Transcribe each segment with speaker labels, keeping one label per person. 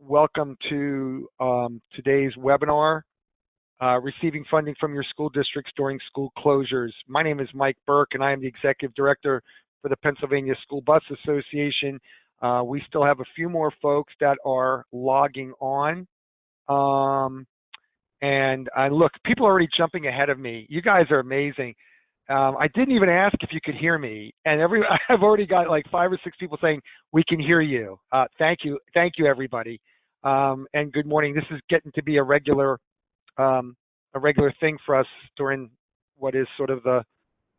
Speaker 1: Welcome to today's webinar, Receiving Funding from Your School Districts During School Closures. My name is Mike Burke, and I am the Executive Director for the Pennsylvania School Bus Association. We still have a few more folks that are logging on. Look, people are already jumping ahead of me. You guys are amazing. I didn't even ask if you could hear me, and I've already got like 5 or 6 people saying we can hear you. Thank you, everybody, and good morning. This is getting to be a regular thing for us during what is sort of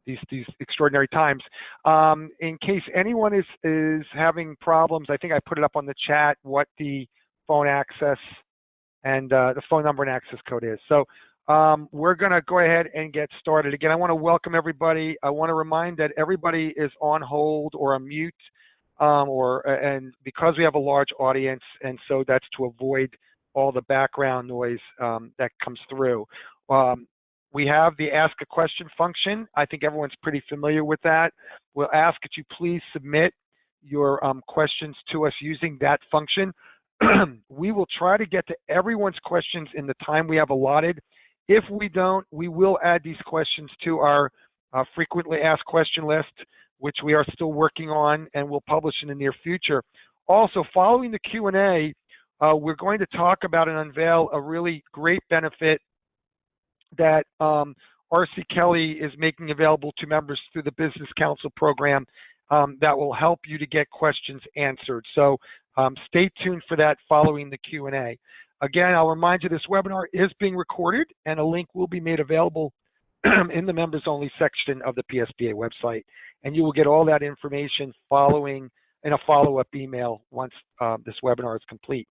Speaker 1: these extraordinary times. In case anyone is having problems, I think I put it up on the chat what the phone access and the phone number and access code is. So we're going to go ahead and get started. Again, I want to welcome everybody. I want to remind that everybody is on hold or on mute, and because we have a large audience, and so that's to avoid all the background noise that comes through. We have the Ask a Question function. I think everyone's pretty familiar with that. We'll ask that you please submit your questions to us using that function. We will try to get to everyone's questions in the time we have allotted. If we don't, we will add these questions to our frequently asked question list, which we are still working on and will publish in the near future. Also, following the Q&A, we're going to talk about and unveil a really great benefit that R.C. Kelly is making available to members through the Business Council program that will help you to get questions answered. So stay tuned for that following the Q&A. Again, I'll remind you this webinar is being recorded, and a link will be made available in the members only section of the PSBA website. And you will get all that information following in a follow-up email once this webinar is complete.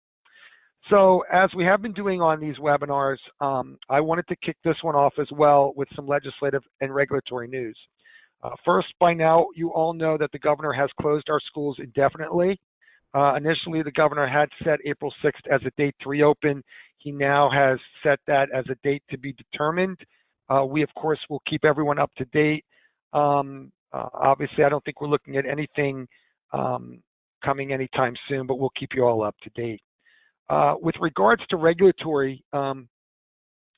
Speaker 1: So as we have been doing on these webinars, I wanted to kick this one off as well with some legislative and regulatory news. First, by now, you all know that the governor has closed our schools indefinitely. Initially, the governor had set April 6th as a date to reopen. He now has set that as a date to be determined. We, of course, will keep everyone up to date. Obviously, I don't think we're looking at anything coming anytime soon, but we'll keep you all up to date. With regards to regulatory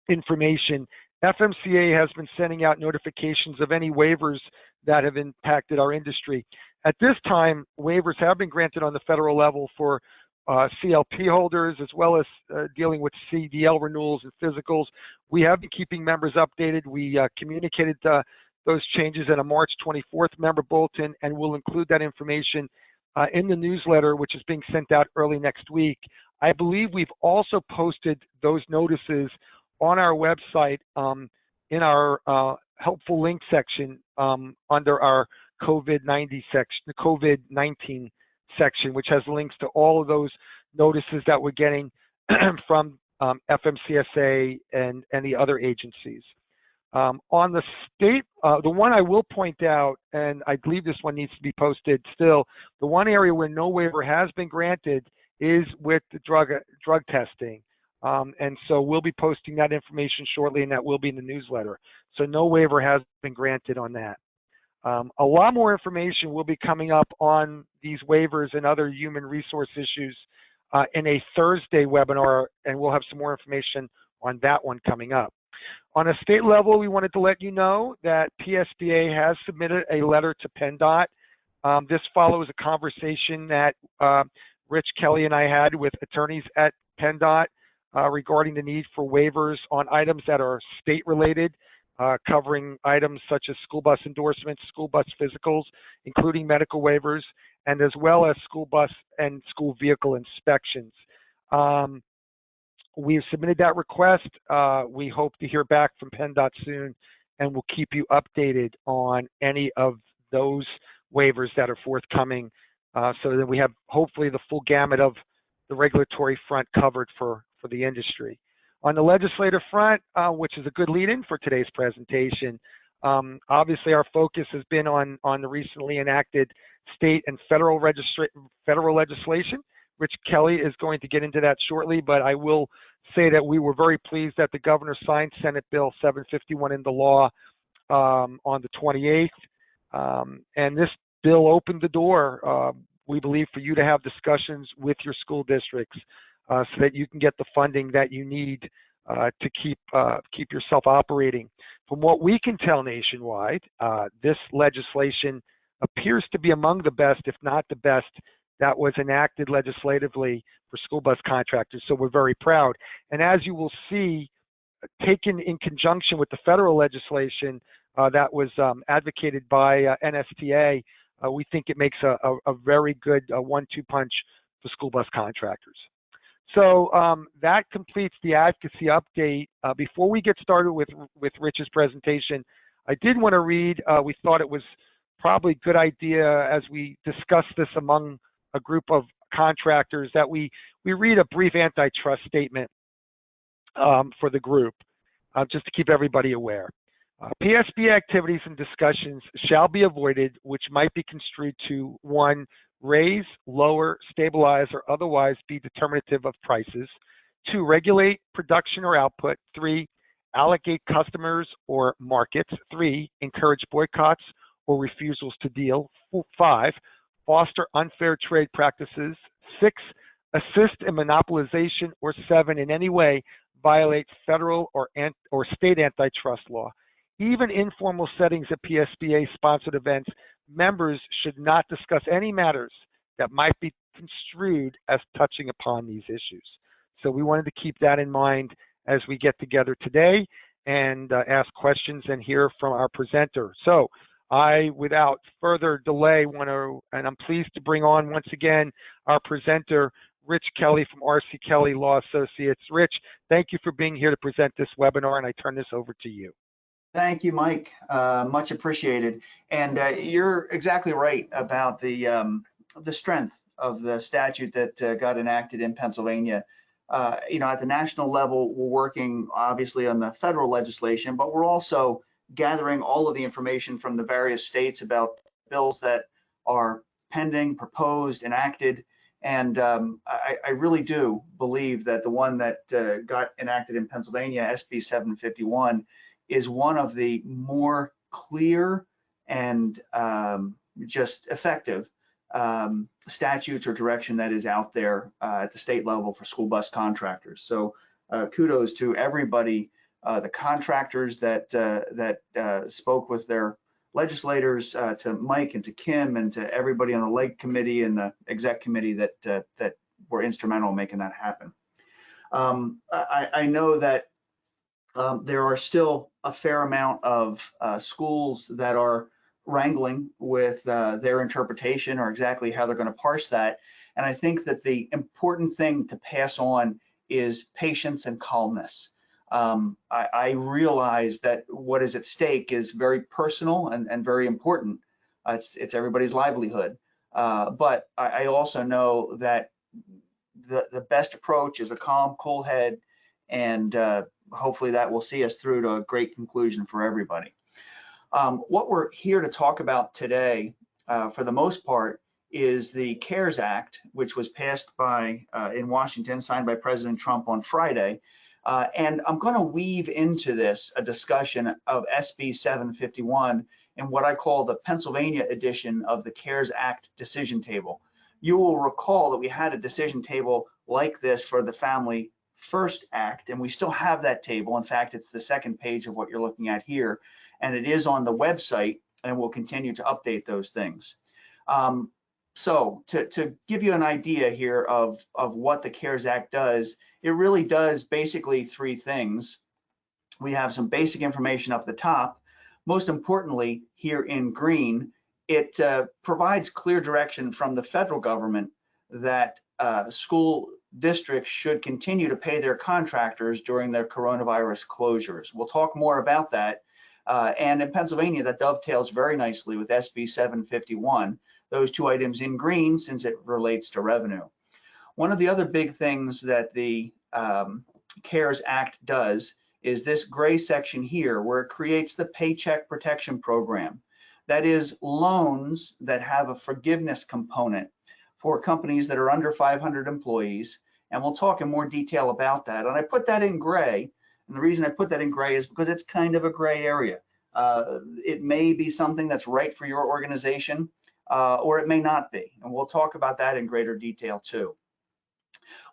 Speaker 1: information, FMCA has been sending out notifications of any waivers that have impacted our industry. At this time, waivers have been granted on the federal level for CLP holders, as well as dealing with CDL renewals and physicals. We have been keeping members updated. We communicated those changes in a March 24th member bulletin, and we'll include that information in the newsletter, which is being sent out early next week. I believe we've also posted those notices on our website in our helpful link section under our COVID-19 section, which has links to all of those notices that we're getting from FMCSA and the other agencies. On the state, the one I will point out, and I believe this one needs to be posted still, the one area where no waiver has been granted is with the drug testing. And so we'll be posting that information shortly, and that will be in the newsletter. So no waiver has been granted on that. A lot more information will be coming up on these waivers and other human resource issues in a Thursday webinar, and we'll have some more information on that one coming up. On a state level, we wanted to let you know that PSBA has submitted a letter to PennDOT. This follows a conversation that Rich Kelly and I had with attorneys at PennDOT regarding the need for waivers on items that are state-related, covering items such as school bus endorsements, school bus physicals, including medical waivers, and as well as school bus and school vehicle inspections. We've submitted that request. We hope to hear back from PennDOT soon, and we'll keep you updated on any of those waivers that are forthcoming so that we have hopefully the full gamut of the regulatory front covered for the industry. On the legislative front, which is a good lead-in for today's presentation, obviously our focus has been on the recently enacted state and federal legislation. Rich Kelly is going to get into that shortly, but I will say that we were very pleased that the governor signed Senate Bill 751 into law on the 28th. And this bill opened the door we believe, for you to have discussions with your school districts so that you can get the funding that you need to keep yourself operating. From what we can tell nationwide, this legislation appears to be among the best, if not the best, that was enacted legislatively for school bus contractors. So we're very proud. And as you will see, taken in conjunction with the federal legislation that was advocated by NSTA, we think it makes a very good 1-2 punch for school bus contractors. So that completes the advocacy update. Before we get started with Rich's presentation, I did want to read, we thought it was probably a good idea as we discuss this among a group of contractors that we read a brief antitrust statement for the group, just to keep everybody aware. PSBA activities and discussions shall be avoided, which might be construed to 1, raise, lower, stabilize, or otherwise be determinative of prices. 2, regulate production or output. 3, allocate customers or markets. 3, encourage boycotts or refusals to deal. 5, foster unfair trade practices. 6, assist in monopolization. Or 7, in any way violate federal or state antitrust law. Even informal settings at PSBA-sponsored events, members should not discuss any matters that might be construed as touching upon these issues. So we wanted to keep that in mind as we get together today and ask questions and hear from our presenter. So I, without further delay, and I'm pleased to bring on once again our presenter, Rich Kelly from R.C. Kelly Law Associates. Rich, thank you for being here to present this webinar, and I turn this over to you.
Speaker 2: Thank you, Mike. Much appreciated. And you're exactly right about the strength of the statute that got enacted in Pennsylvania. At the national level, we're working obviously on the federal legislation, but we're also gathering all of the information from the various states about bills that are pending, proposed, enacted. And I really do believe that the one that got enacted in Pennsylvania, SB 751, is one of the more clear and just effective statutes or direction that is out there at the state level for school bus contractors. So kudos to everybody, the contractors that spoke with their legislators, to Mike and to Kim and to everybody on the leg committee and the exec committee that were instrumental in making that happen. I know that there are still a fair amount of schools that are wrangling with their interpretation or exactly how they're going to parse that. And I think that the important thing to pass on is patience and calmness. I realize that what is at stake is very personal and very important. It's everybody's livelihood. But I also know that the best approach is a calm, cool head, and hopefully that will see us through to a great conclusion for everybody. What we're here to talk about today, for the most part, is the CARES Act, which was passed in Washington, signed by President Trump on Friday. And I'm going to weave into this a discussion of SB 751 and what I call the Pennsylvania edition of the CARES Act decision table. You will recall that we had a decision table like this for the Family First Act, and we still have that table. In fact, it's the second page of what you're looking at here, and it is on the website, and we'll continue to update those things. So to give you an idea here of what the CARES Act does, it really does basically 3 things. We have some basic information up the top. Most importantly, here in green, it provides clear direction from the federal government that school districts should continue to pay their contractors during their coronavirus closures. We'll talk more about that. And in Pennsylvania, that dovetails very nicely with SB 751, those 2 items in green, since it relates to revenue. One of the other big things that the CARES Act does is this gray section here, where it creates the Paycheck Protection Program. That is loans that have a forgiveness component for companies that are under 500 employees. And we'll talk in more detail about that. And I put that in gray. And the reason I put that in gray is because it's kind of a gray area. It may be something that's right for your organization. or it may not be. And we'll talk about that in greater detail too.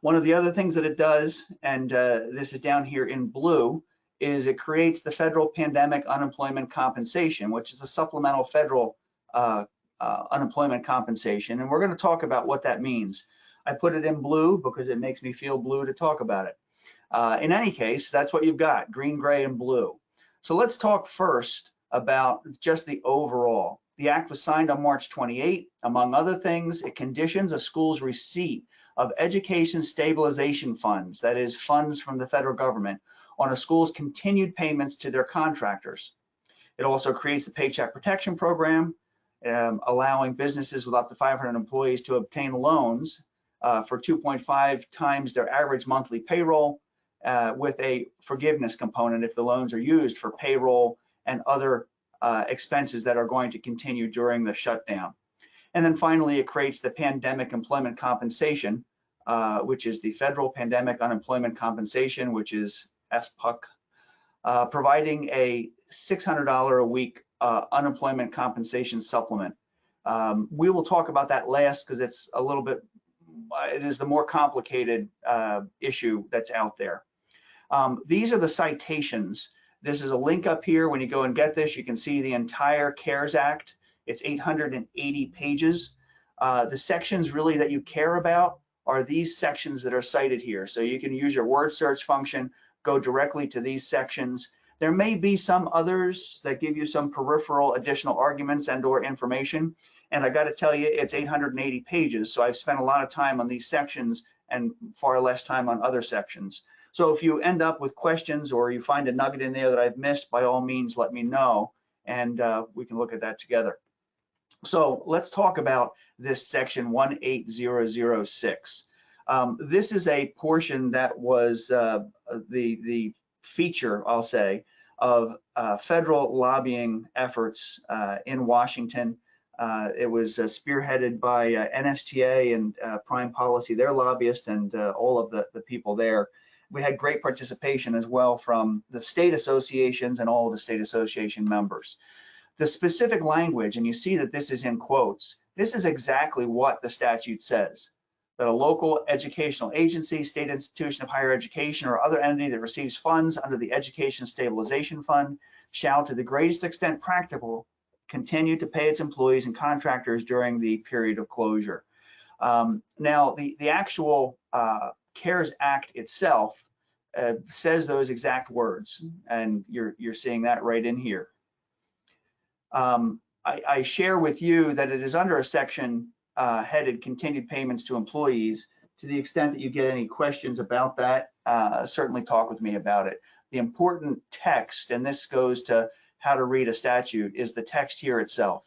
Speaker 2: One of the other things that it does, and this is down here in blue, is it creates the federal pandemic unemployment compensation, which is a supplemental federal unemployment compensation. And we're going to talk about what that means. I put it in blue because it makes me feel blue to talk about it. In any case, that's what you've got, green, gray, and blue. So let's talk first about just the overall. The act was signed on March 28. Among other things, it conditions a school's receipt of education stabilization funds, that is, funds from the federal government, on a school's continued payments to their contractors. It also creates the Paycheck Protection Program, allowing businesses with up to 500 employees to obtain loans for 2.5 times their average monthly payroll, with a forgiveness component if the loans are used for payroll and other expenses that are going to continue during the shutdown. And then finally, it creates the Pandemic Employment Compensation, which is the Federal Pandemic Unemployment Compensation, which is FPUC, providing a $600 a week unemployment compensation supplement. We will talk about that last because it's a little bit, it is the more complicated issue that's out there. These are the citations. This is a link up here. When you go and get this, you can see the entire CARES Act. It's 880 pages. The sections really that you care about are these sections that are cited here. So you can use your word search function, go directly to these sections. There may be some others that give you some peripheral additional arguments and or information. And I got to tell you, it's 880 pages. So I've spent a lot of time on these sections and far less time on other sections. So if you end up with questions or you find a nugget in there that I've missed, by all means, let me know, and we can look at that together. So let's talk about this section 18006. This is a portion that was the feature, I'll say, of federal lobbying efforts in Washington. It was spearheaded by NSTA and Prime Policy, their lobbyist, and all of the people there. We had great participation as well from the state associations and all of the state association members. The specific language, and you see that this is in quotes, this is exactly what the statute says, that a local educational agency, state institution of higher education, or other entity that receives funds under the Education Stabilization Fund shall, to the greatest extent practicable, continue to pay its employees and contractors during the period of closure. Now, the actual CARES Act itself says those exact words, and you're seeing that right in here. I share with you that it is under a section headed continued payments to employees. To the extent that you get any questions about that, certainly talk with me about it. The important text, and this goes to how to read a statute, is the text here itself.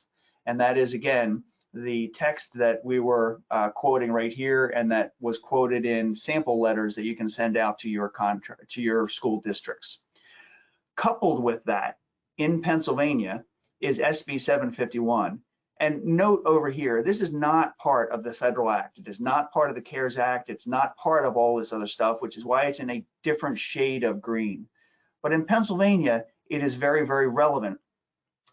Speaker 2: And that is, again, the text that we were quoting right here, and that was quoted in sample letters that you can send out to your school districts. Coupled with that, in Pennsylvania, is SB 751. And note over here, this is not part of the federal act. It is not part of the CARES Act. It's not part of all this other stuff, which is why it's in a different shade of green. But in Pennsylvania, it is very, very relevant.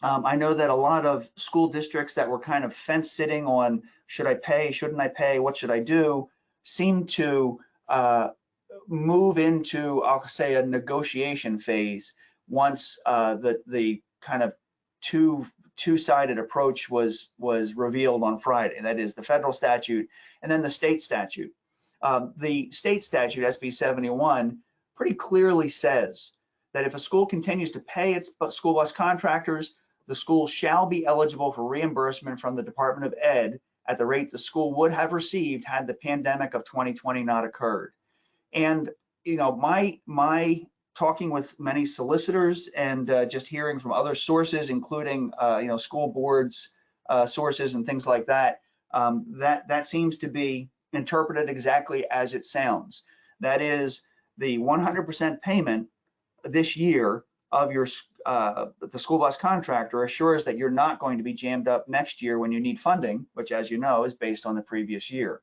Speaker 2: I know that a lot of school districts that were kind of fence sitting on, should I pay, shouldn't I pay, what should I do, seem to move into, I'll say, a negotiation phase once the kind of two-sided approach was revealed on Friday. That is the federal statute and then the state statute. The state statute, SB 71, pretty clearly says that if a school continues to pay its school bus contractors, the school shall be eligible for reimbursement from the Department of Ed at the rate the school would have received had the pandemic of 2020 not occurred. And you know, my talking with many solicitors and just hearing from other sources, including you know, school boards sources and things like that, that seems to be interpreted exactly as it sounds. That is, the 100% payment this year of your the school bus contractor assures that you're not going to be jammed up next year when you need funding, which, as you know, is based on the previous year.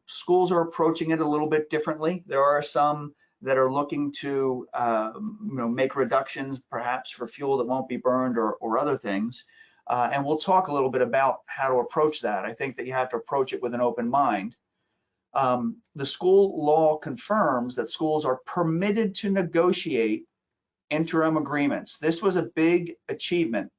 Speaker 2: Schools are approaching it a little bit differently. There are some that are looking to you know, make reductions, perhaps for fuel that won't be burned or other things. And we'll talk a little bit about how to approach that. I think that you have to approach it with an open mind. The school law confirms that schools are permitted to negotiate interim agreements. This was a big achievement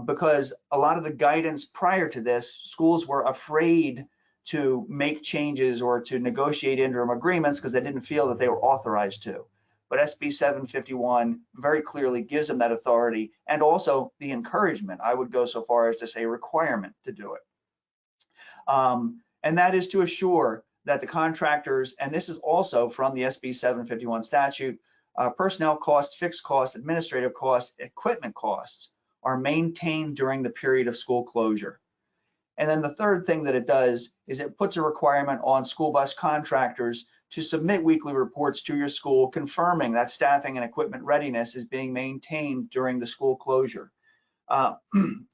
Speaker 2: because a lot of the guidance prior to this, schools were afraid to make changes or to negotiate interim agreements because they didn't feel that they were authorized to. But SB 751 very clearly gives them that authority and also the encouragement. I would go so far as to say requirement to do it. And that is to assure that the contractors, and this is also from the SB 751 statute, personnel costs, fixed costs, administrative costs, equipment costs are maintained during the period of school closure. And then the third thing that it does is it puts a requirement on school bus contractors to submit weekly reports to your school confirming that staffing and equipment readiness is being maintained during the school closure.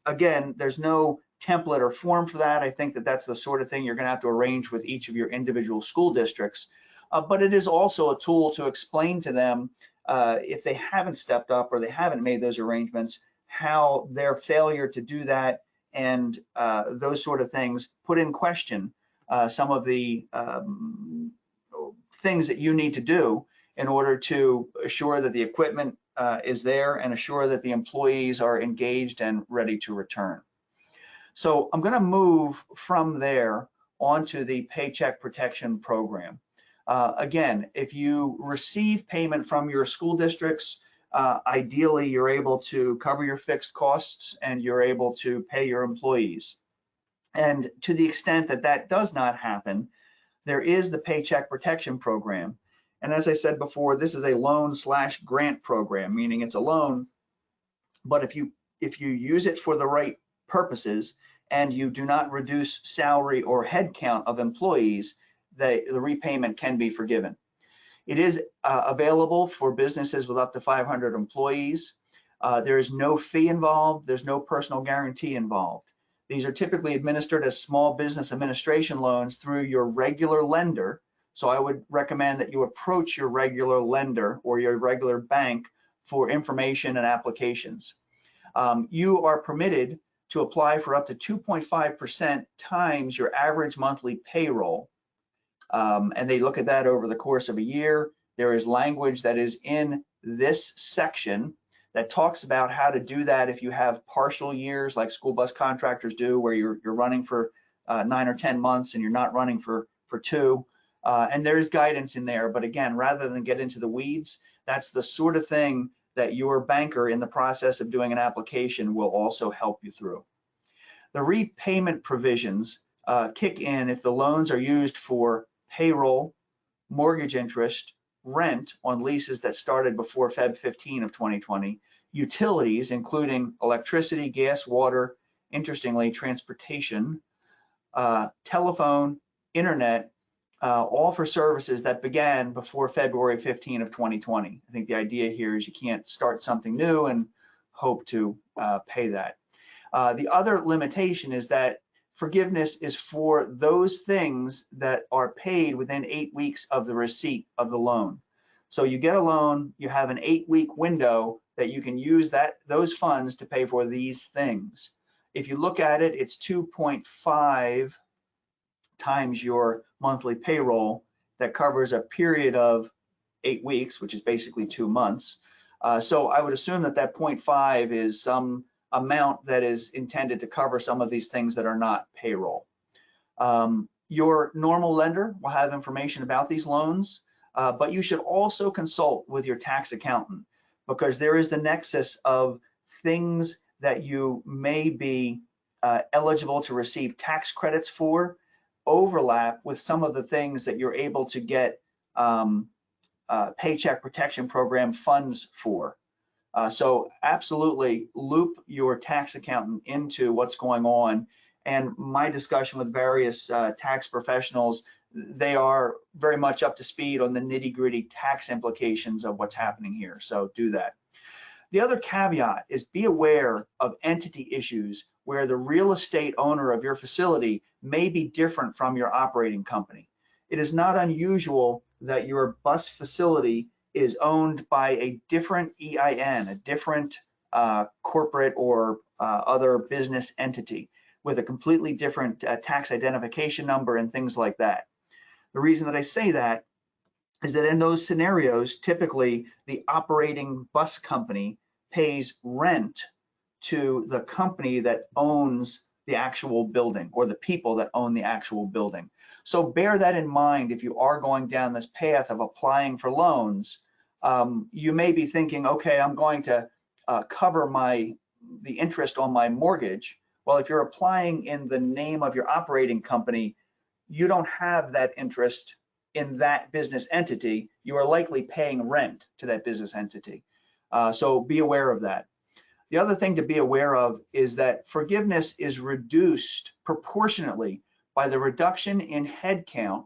Speaker 2: Again, there's no template or form for that. I think that that's the sort of thing you're going to have to arrange with each of your individual school districts. But it is also a tool to explain to them if they haven't stepped up or they haven't made those arrangements, how their failure to do that and those sort of things put in question some of the things that you need to do in order to assure that the equipment is there and assure that the employees are engaged and ready to return. So I'm going to move from there onto the Paycheck Protection Program. Again, if you receive payment from your school districts, ideally you're able to cover your fixed costs and you're able to pay your employees. And to the extent that that does not happen, there is the Paycheck Protection Program. And as I said before, this is a loan/grant program, meaning it's a loan, but if you use it for the right purposes and you do not reduce salary or headcount of employees, the repayment can be forgiven. It is available for businesses with up to 500 employees. There is no fee involved. There's no personal guarantee involved. These are typically administered as small business administration loans through your regular lender. So I would recommend that you approach your regular lender or your regular bank for information and applications. You are permitted to apply for up to 2.5% times your average monthly payroll. And they look at that over the course of a year. There is language that is in this section that talks about how to do that if you have partial years like school bus contractors do, where you're running for 9 or 10 months and you're not running for 2. And there's guidance in there. But again, rather than get into the weeds, that's the sort of thing that your banker in the process of doing an application will also help you through. The repayment provisions kick in if the loans are used for payroll, mortgage interest, rent on leases that started before Feb 15 of 2020, utilities, including electricity, gas, water, interestingly, transportation, telephone, internet, all for services that began before February 15 of 2020. I think the idea here is you can't start something new and hope to pay that. The other limitation is that forgiveness is for those things that are paid within 8 weeks of the receipt of the loan. So you get a loan, you have an 8-week window that you can use those funds to pay for these things. If you look at it, it's 2.5 times your monthly payroll that covers a period of 8 weeks, which is basically 2 months. So I would assume that that 0.5 is some amount that is intended to cover some of these things that are not payroll. Your normal lender will have information about these loans, but you should also consult with your tax accountant because there is the nexus of things that you may be eligible to receive tax credits for overlap with some of the things that you're able to get Paycheck Protection Program funds for. So absolutely loop your tax accountant into what's going on. And my discussion with various tax professionals, they are very much up to speed on the nitty-gritty tax implications of what's happening here. So do that. The other caveat is be aware of entity issues where the real estate owner of your facility may be different from your operating company. It is not unusual that your bus facility is owned by a different EIN, a different corporate or other business entity with a completely different tax identification number and things like that. The reason that I say that is that in those scenarios, typically the operating bus company pays rent to the company that owns the actual building, or the people that own the actual building. So bear that in mind if you are going down this path of applying for loans. You may be thinking, okay, I'm going to cover the interest on my mortgage. Well, if you're applying in the name of your operating company, you don't have that interest in that business entity. You are likely paying rent to that business entity. So be aware of that. The other thing to be aware of is that forgiveness is reduced proportionately by the reduction in headcount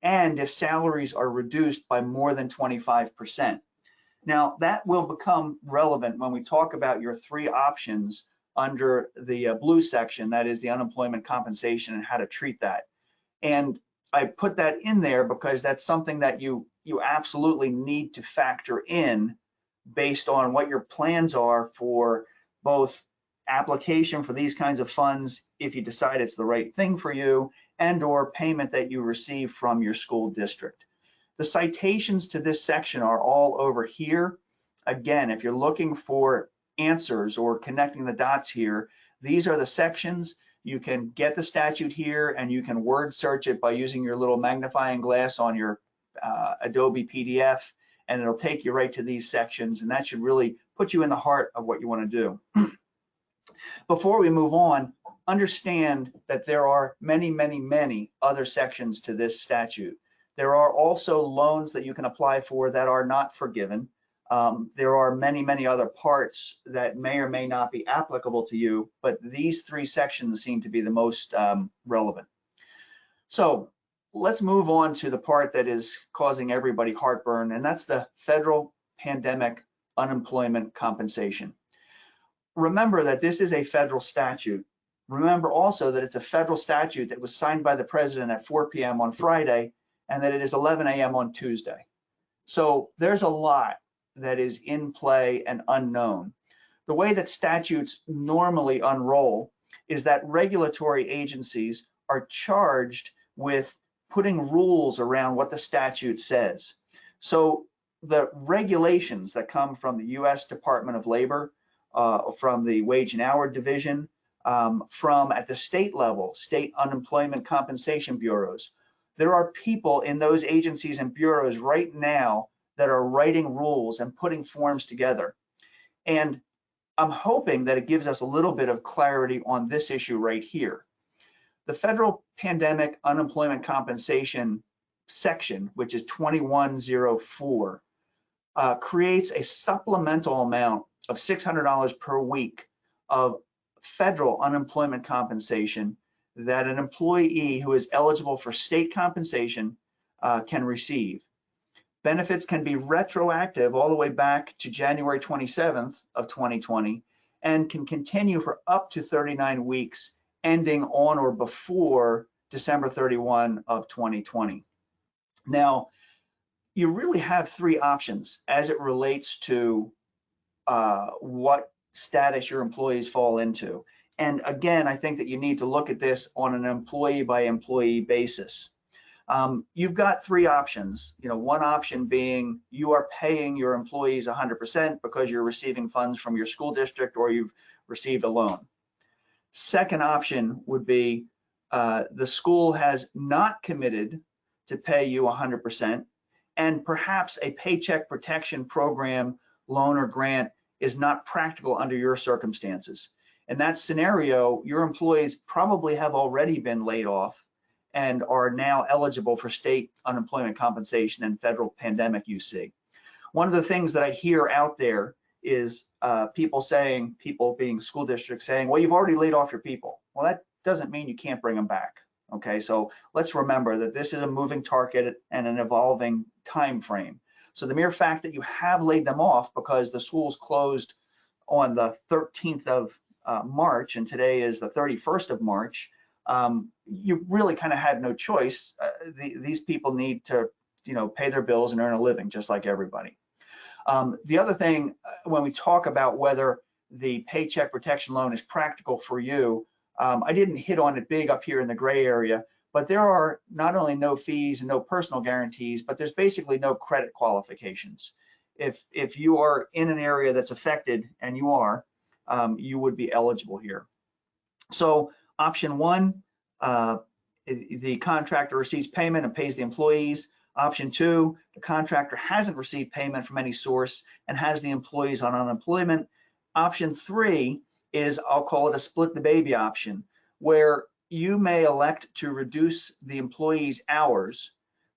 Speaker 2: and if salaries are reduced by more than 25%. Now, that will become relevant when we talk about your three options under the blue section, that is the unemployment compensation and how to treat that. And I put that in there because that's something that you absolutely need to factor in based on what your plans are for both application for these kinds of funds if you decide it's the right thing for you, and or payment that you receive from your school district. The citations to this section are all over here. Again, if you're looking for answers or connecting the dots here, these are the sections. You can get the statute here and you can word search it by using your little magnifying glass on your Adobe PDF, and it'll take you right to these sections, and that should really put you in the heart of what you want to do. Before we move on, understand that there are many, many, many other sections to this statute. There are also loans that you can apply for that are not forgiven. There are many, many other parts that may or may not be applicable to you, but these three sections seem to be the most relevant. So let's move on to the part that is causing everybody heartburn, and that's the federal pandemic unemployment compensation. Remember that this is a federal statute. Remember also that it's a federal statute that was signed by the president at 4 p.m. on Friday, and that it is 11 a.m. on Tuesday. So there's a lot that is in play and unknown. The way that statutes normally unroll is that regulatory agencies are charged with putting rules around what the statute says. So the regulations that come from the U.S. Department of Labor, from the Wage and Hour Division, from at the state level, state unemployment compensation bureaus. There are people in those agencies and bureaus right now that are writing rules and putting forms together. And I'm hoping that it gives us a little bit of clarity on this issue right here. The federal pandemic unemployment compensation section, which is 2104, creates a supplemental amount of $600 per week of federal unemployment compensation that an employee who is eligible for state compensation can receive. Benefits can be retroactive all the way back to January 27th of 2020 and can continue for up to 39 weeks ending on or before December 31 of 2020. Now, you really have three options as it relates to what status your employees fall into. And again, I think that you need to look at this on an employee by employee basis. You've got three options. One option being you are paying your employees 100% because you're receiving funds from your school district or you've received a loan. Second option would be the school has not committed to pay you 100%, and perhaps a paycheck protection program, loan or grant is not practical under your circumstances. In that scenario, your employees probably have already been laid off and are now eligible for state unemployment compensation and federal pandemic UC. One of the things that I hear out there is people being school districts saying, well, you've already laid off your people. Well, that doesn't mean you can't bring them back. Okay, so let's remember that this is a moving target and an evolving time frame. So the mere fact that you have laid them off because the schools closed on the 13th of March and today is the 31st of March, you really kind of had no choice. These people need to, pay their bills and earn a living just like everybody. The other thing, when we talk about whether the paycheck protection loan is practical for you. I didn't hit on it big up here in the gray area, but there are not only no fees and no personal guarantees, but there's basically no credit qualifications. If you are in an area that's affected, and you are, you would be eligible here. So option one, the contractor receives payment and pays the employees. Option two, the contractor hasn't received payment from any source and has the employees on unemployment. Option three is, I'll call it a split the baby option, where you may elect to reduce the employee's hours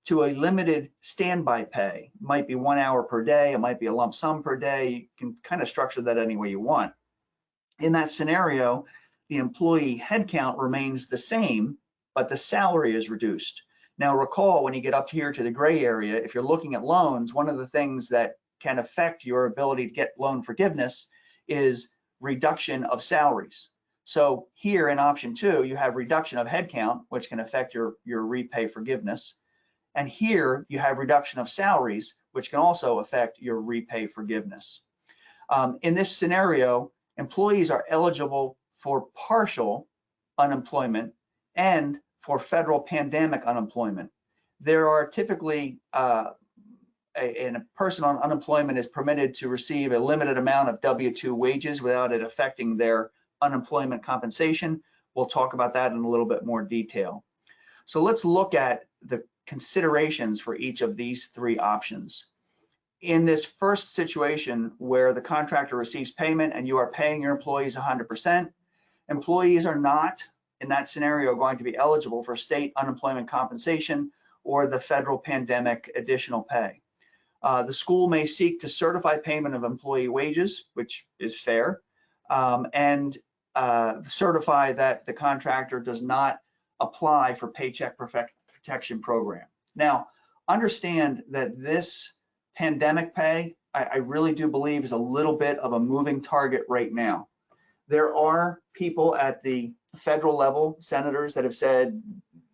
Speaker 2: to a limited standby pay. It might be 1 hour per day, it might be a lump sum per day. You can kind of structure that any way you want. In that scenario, the employee headcount remains the same, but the salary is reduced. Now recall, when you get up here to the gray area, if you're looking at loans, one of the things that can affect your ability to get loan forgiveness is reduction of salaries. So here in option two, you have reduction of headcount, which can affect your repay forgiveness. And here you have reduction of salaries, which can also affect your repay forgiveness. In this scenario, employees are eligible for partial unemployment and for federal pandemic unemployment. There are typically, a person on unemployment is permitted to receive a limited amount of W-2 wages without it affecting their unemployment compensation. We'll talk about that in a little bit more detail. So let's look at the considerations for each of these three options. In this first situation where the contractor receives payment and you are paying your employees 100%, employees are not, in that scenario, going to be eligible for state unemployment compensation or the federal pandemic additional pay. The school may seek to certify payment of employee wages, which is fair, and certify that the contractor does not apply for paycheck protection program. Now, understand that this pandemic pay, I really do believe, is a little bit of a moving target right now. There are people at the federal level, senators, that have said,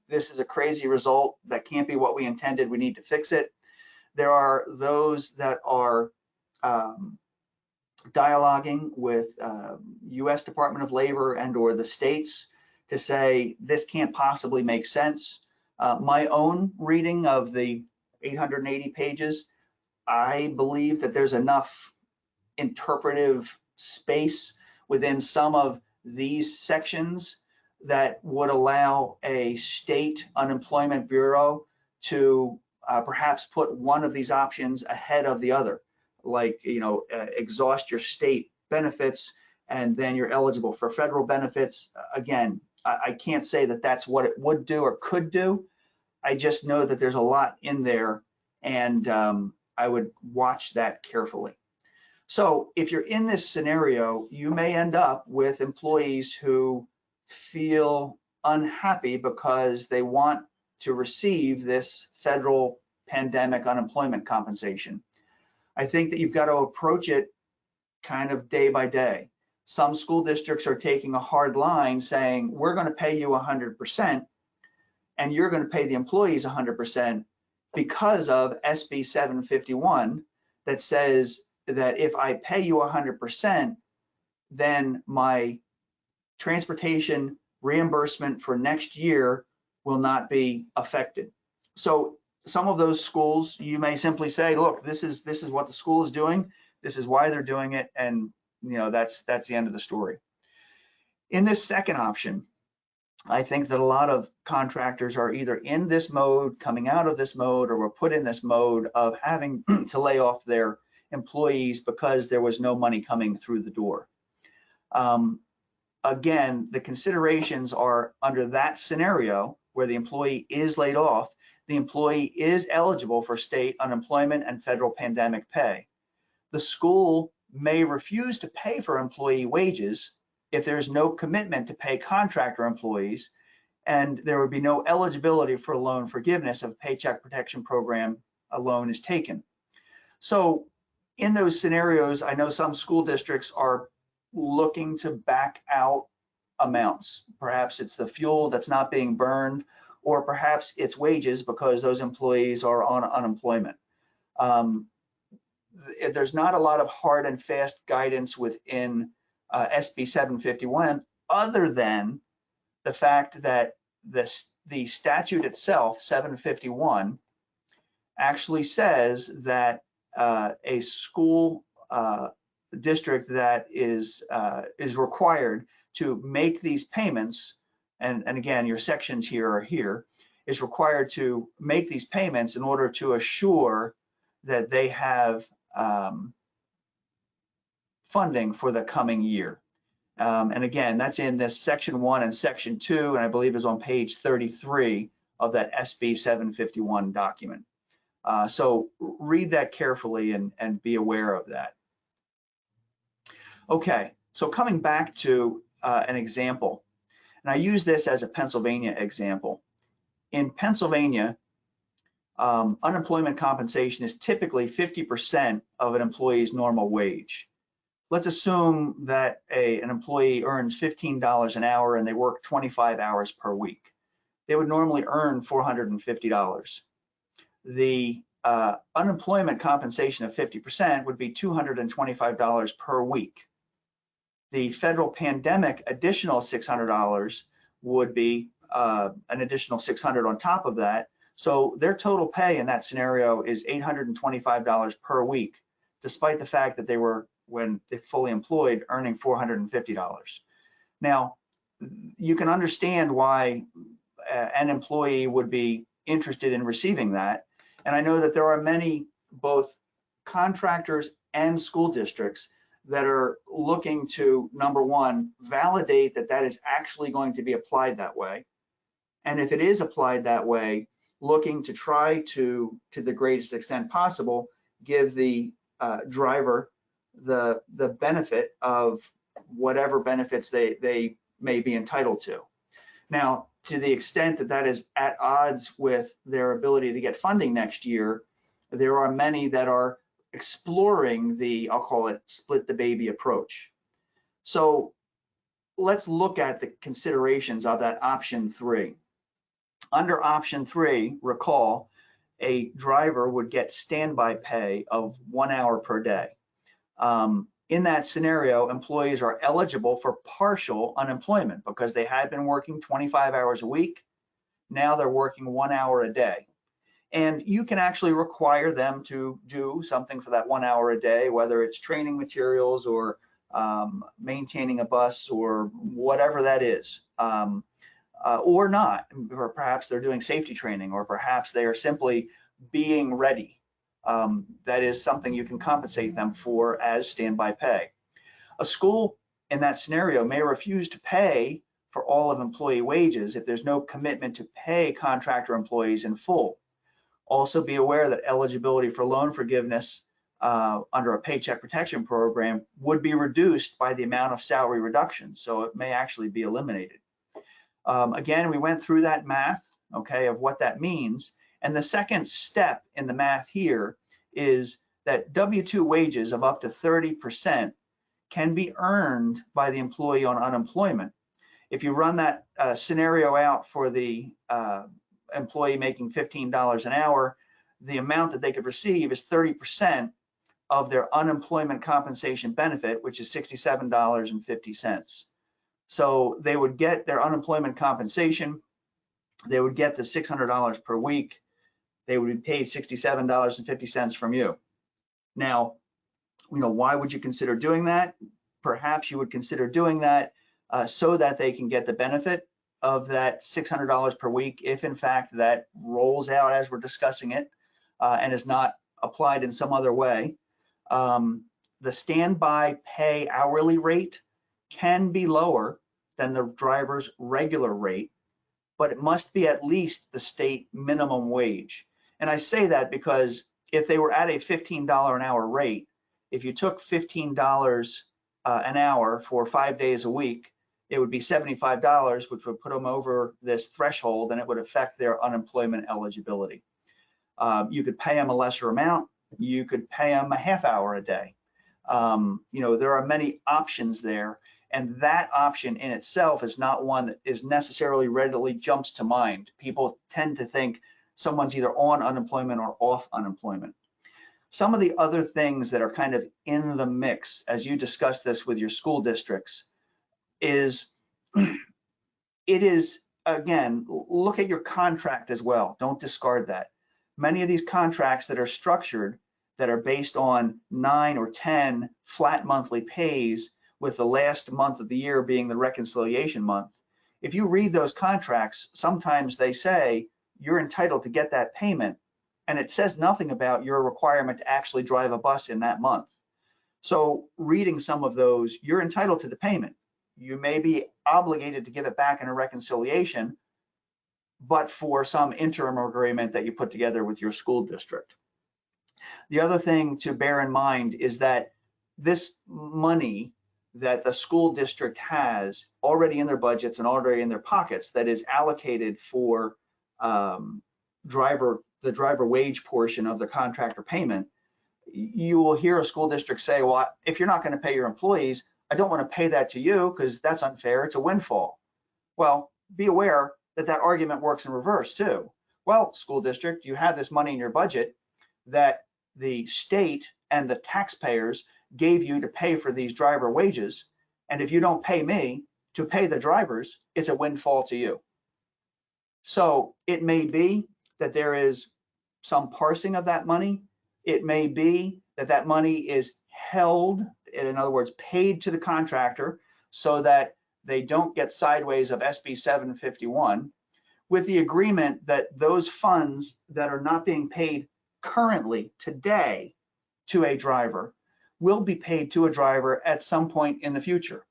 Speaker 2: this is a crazy result, that can't be what we intended, we need to fix it. There are those that are dialoguing with US Department of Labor and or the states to say, this can't possibly make sense. My own reading of the 880 pages, I believe that there's enough interpretive space within some of these sections that would allow a state unemployment bureau to perhaps put one of these options ahead of the other, like, exhaust your state benefits and then you're eligible for federal benefits. Again, I can't say that that's what it would do or could do. I just know that there's a lot in there, and I would watch that carefully. So if you're in this scenario, you may end up with employees who feel unhappy because they want to receive this federal pandemic unemployment compensation. I think that you've got to approach it kind of day by day. Some school districts are taking a hard line saying, we're going to pay you 100% and you're going to pay the employees 100% because of SB 751 that says that if I pay you 100%, then my transportation reimbursement for next year will not be affected. So some of those schools, you may simply say, look, this is what the school is doing, this is why they're doing it, and that's the end of the story. In this second option, I think that a lot of contractors are either in this mode, coming out of this mode, or were put in this mode of having to lay off their employees because there was no money coming through the door. Again, the considerations are, under that scenario where the employee is laid off, the employee is eligible for state unemployment and federal pandemic pay. The school may refuse to pay for employee wages if there's no commitment to pay contractor employees, and there would be no eligibility for loan forgiveness if a paycheck protection program a loan is taken. So in those scenarios, I know some school districts are looking to back out amounts. Perhaps it's the fuel that's not being burned, or perhaps it's wages because those employees are on unemployment. There's not a lot of hard and fast guidance within SB 751, other than the fact that the statute itself, 751, actually says that a school district that is required to make these payments, and again, your sections here is required to make these payments in order to assure that they have funding for the coming year. And again, that's in this section 1 and section 2, and I believe is on page 33 of that SB 751 document. So read that carefully and be aware of that. Okay, so coming back to an example, and I use this as a Pennsylvania example. In Pennsylvania, unemployment compensation is typically 50% of an employee's normal wage. Let's assume that an employee earns $15 an hour and they work 25 hours per week. They would normally earn $450. The unemployment compensation of 50% would be $225 per week. The federal pandemic additional $600 would be an additional $600 on top of that. So their total pay in that scenario is $825 per week, despite the fact that they were, when they fully employed, earning $450. Now, you can understand why an employee would be interested in receiving that. And I know that there are many, both contractors and school districts, that are looking to, number one, validate that that is actually going to be applied that way. And if it is applied that way, looking to try to the greatest extent possible, give the driver the benefit of whatever benefits they may be entitled to. Now, to the extent that that is at odds with their ability to get funding next year, there are many that are exploring the, I'll call it, split the baby approach. So let's look at the considerations of that option 3. Under option 3, recall, a driver would get standby pay of 1 hour per day. In that scenario, employees are eligible for partial unemployment because they had been working 25 hours a week. Now they're working 1 hour a day. And you can actually require them to do something for that 1 hour a day, whether it's training materials or maintaining a bus or whatever that is, or not. Or perhaps they're doing safety training, or perhaps they are simply being ready. That is something you can compensate them for as standby pay. A school in that scenario may refuse to pay for all of employee wages if there's no commitment to pay contractor employees in full. Also be aware that eligibility for loan forgiveness under a paycheck protection program would be reduced by the amount of salary reduction, so it may actually be eliminated. Again, we went through that math, okay, of what that means. And the second step in the math here is that W-2 wages of up to 30% can be earned by the employee on unemployment. If you run that scenario out for the employee making $15 an hour, the amount that they could receive is 30% of their unemployment compensation benefit, which is $67.50. So they would get their unemployment compensation, they would get the $600 per week, they would be paid $67.50 from you. Now, why would you consider doing that? Perhaps you would consider doing that so that they can get the benefit of that $600 per week, if in fact that rolls out as we're discussing it and is not applied in some other way. The standby pay hourly rate can be lower than the driver's regular rate, but it must be at least the state minimum wage. And I say that because if they were at a $15 an hour rate, if you took $15 an hour for 5 days a week, it would be $75, which would put them over this threshold, and it would affect their unemployment eligibility. You could pay them a lesser amount. You could pay them a half hour a day. There are many options there, and that option in itself is not one that is necessarily readily jumps to mind. People tend to think someone's either on unemployment or off unemployment. Some of the other things that are kind of in the mix as you discuss this with your school districts is it is, again, look at your contract as well. Don't discard that. Many of these contracts that are structured that are based on 9 or 10 flat monthly pays with the last month of the year being the reconciliation month. If you read those contracts, sometimes they say you're entitled to get that payment, and it says nothing about your requirement to actually drive a bus in that month. So reading some of those, you're entitled to the payment. You may be obligated to give it back in a reconciliation, but for some interim agreement that you put together with your school district. The other thing to bear in mind is that this money that the school district has already in their budgets and already in their pockets that is allocated for the driver wage portion of the contractor payment, you will hear a school district say, well, if you're not going to pay your employees, I don't want to pay that to you because that's unfair. It's a windfall. Well, be aware that that argument works in reverse too. Well, school district, you have this money in your budget that the state and the taxpayers gave you to pay for these driver wages. And if you don't pay me to pay the drivers, it's a windfall to you. So it may be that there is some parsing of that money. It may be that that money is held, in other words, paid to the contractor so that they don't get sideways of SB 751, with the agreement that those funds that are not being paid currently today to a driver will be paid to a driver at some point in the future.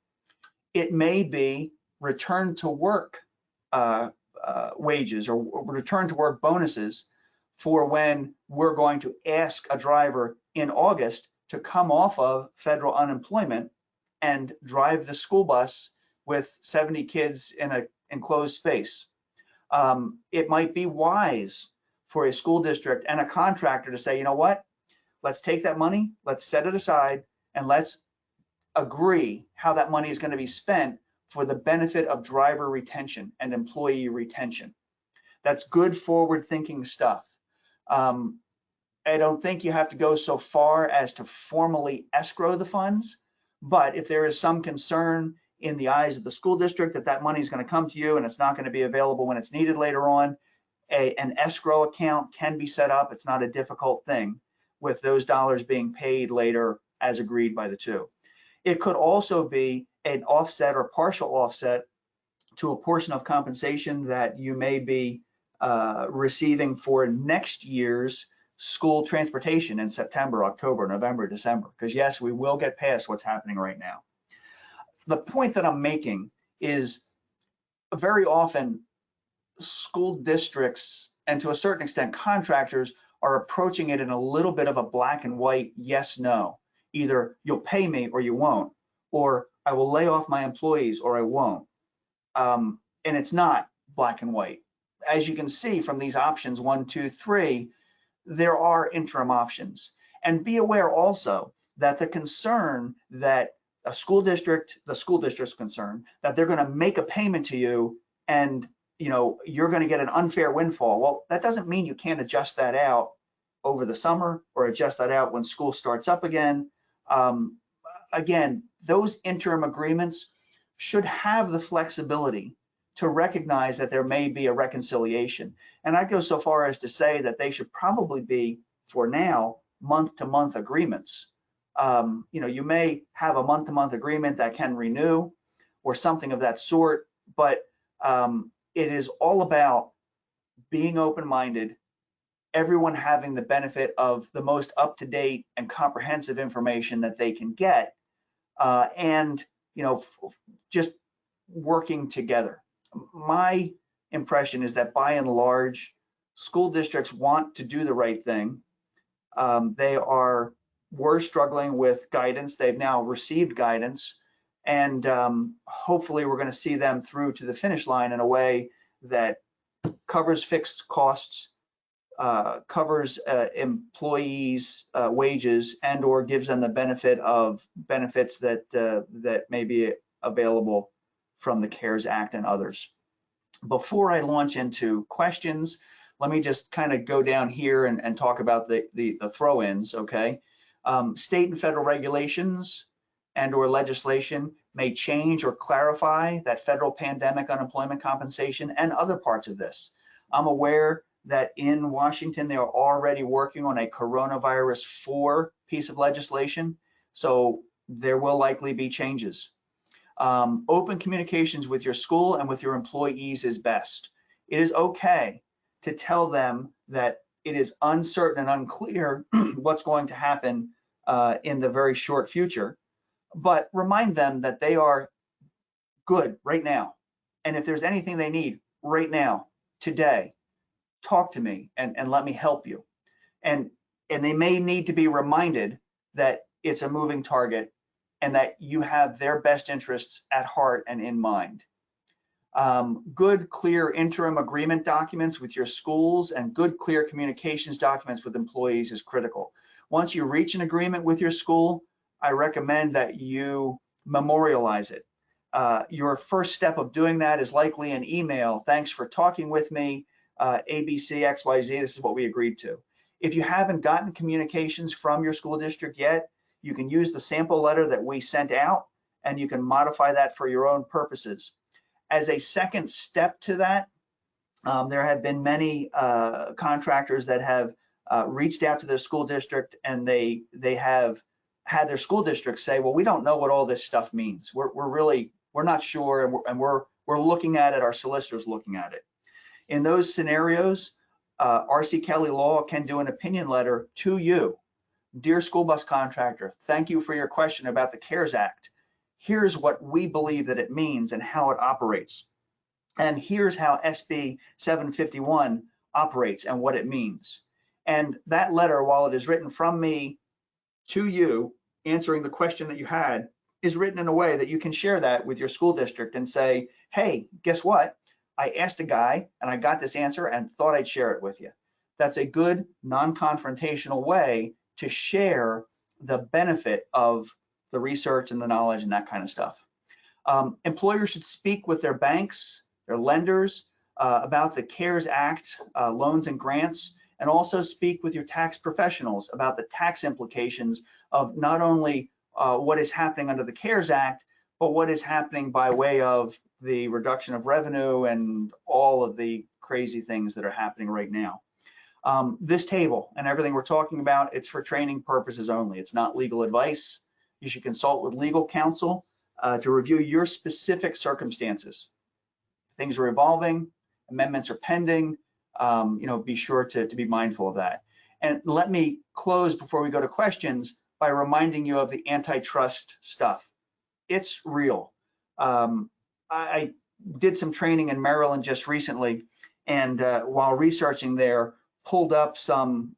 Speaker 2: It may be return to work wages or return to work bonuses for when we're going to ask a driver in August to come off of federal unemployment and drive the school bus with 70 kids in an enclosed space. It might be wise for a school district and a contractor to say, you know what, let's take that money, let's set it aside, and let's agree how that money is going to be spent for the benefit of driver retention and employee retention. That's good forward-thinking stuff. I don't think you have to go so far as to formally escrow the funds, but if there is some concern in the eyes of the school district that that money is going to come to you and it's not going to be available when it's needed later on, an escrow account can be set up. It's not a difficult thing with those dollars being paid later as agreed by the two. It could also be an offset or partial offset to a portion of compensation that you may be receiving for next year's school transportation in September, October, November, December, because yes, we will get past what's happening right now. The point that I'm making is very often school districts and to a certain extent contractors are approaching it in a little bit of a black and white yes, no. Either you'll pay me or you won't, or I will lay off my employees or I won't. And it's not black and white. As you can see from these options 1, 2, 3, there are interim options. And be aware also that the concern that the school district's concern that they're going to make a payment to you and you're going to get an unfair windfall. Well, that doesn't mean you can't adjust that out over the summer or adjust that out when school starts up again. Again, those interim agreements should have the flexibility to recognize that there may be a reconciliation. And I'd go so far as to say that they should probably be, for now, month-to-month agreements. You may have a month-to-month agreement that can renew or something of that sort, but it is all about being open-minded, everyone having the benefit of the most up-to-date and comprehensive information that they can get, and just working together. My impression is that by and large, school districts want to do the right thing. They were struggling with guidance. They've now received guidance, and hopefully we're going to see them through to the finish line in a way that covers fixed costs, covers employees' wages, and or gives them the benefit of benefits that may be available from the CARES Act and others. Before I launch into questions, Let me just kind of go down here and talk about the throw-ins, okay? State and federal regulations and or legislation may change or clarify that federal pandemic unemployment compensation and other parts of this. I'm aware that in Washington, they are already working on a coronavirus 4 piece of legislation, so there will likely be changes. Open communications with your school and with your employees is best. It is okay to tell them that it is uncertain and unclear what's going to happen in the very short future, but remind them that they are good right now. And if there's anything they need right now, today, talk to me and let me help you. And they may need to be reminded that it's a moving target and that you have their best interests at heart and in mind. Good, clear interim agreement documents with your schools and good, clear communications documents with employees is critical. Once you reach an agreement with your school, I recommend that you memorialize it. Your first step of doing that is likely an email. Thanks for talking with me, ABC, XYZ, this is what we agreed to. If you haven't gotten communications from your school district yet, you can use the sample letter that we sent out and you can modify that for your own purposes. As a second step to that, there have been many contractors that have reached out to their school district and they have had their school district say, well, we don't know what all this stuff means. We're not sure, and we're looking at it, our solicitor's looking at it. In those scenarios, R.C. Kelly Law can do an opinion letter to you. Dear school bus contractor, thank you for your question about the CARES Act. Here's what we believe that it means and how it operates. And here's how SB 751 operates and what it means. And that letter, while it is written from me to you, answering the question that you had, is written in a way that you can share that with your school district and say, hey, guess what? I asked a guy and I got this answer and thought I'd share it with you. That's a good non-confrontational way to share the benefit of the research and the knowledge and that kind of stuff. Employers should speak with their banks, their lenders about the CARES Act loans and grants, and also speak with your tax professionals about the tax implications of not only what is happening under the CARES Act, but what is happening by way of the reduction of revenue and all of the crazy things that are happening right now. This table and everything we're talking about, it's for training purposes only. It's not legal advice. You should consult with legal counsel to review your specific circumstances. Things are evolving, amendments are pending. Be sure to be mindful of that. And let me close before we go to questions by reminding you of the antitrust stuff. It's real. I did some training in Maryland just recently, and while researching there, pulled up some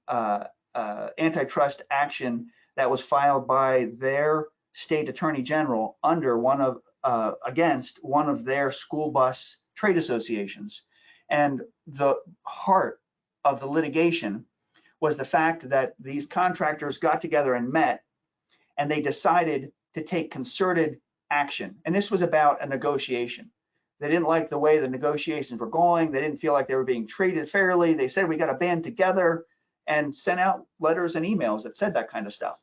Speaker 2: antitrust action that was filed by their state attorney general under against one of their school bus trade associations. And the heart of the litigation was the fact that these contractors got together and met, and they decided to take concerted action. And this was about a negotiation. They didn't like the way the negotiations were going. They didn't feel like they were being treated fairly. They said, we got to band together, and sent out letters and emails that said that kind of stuff.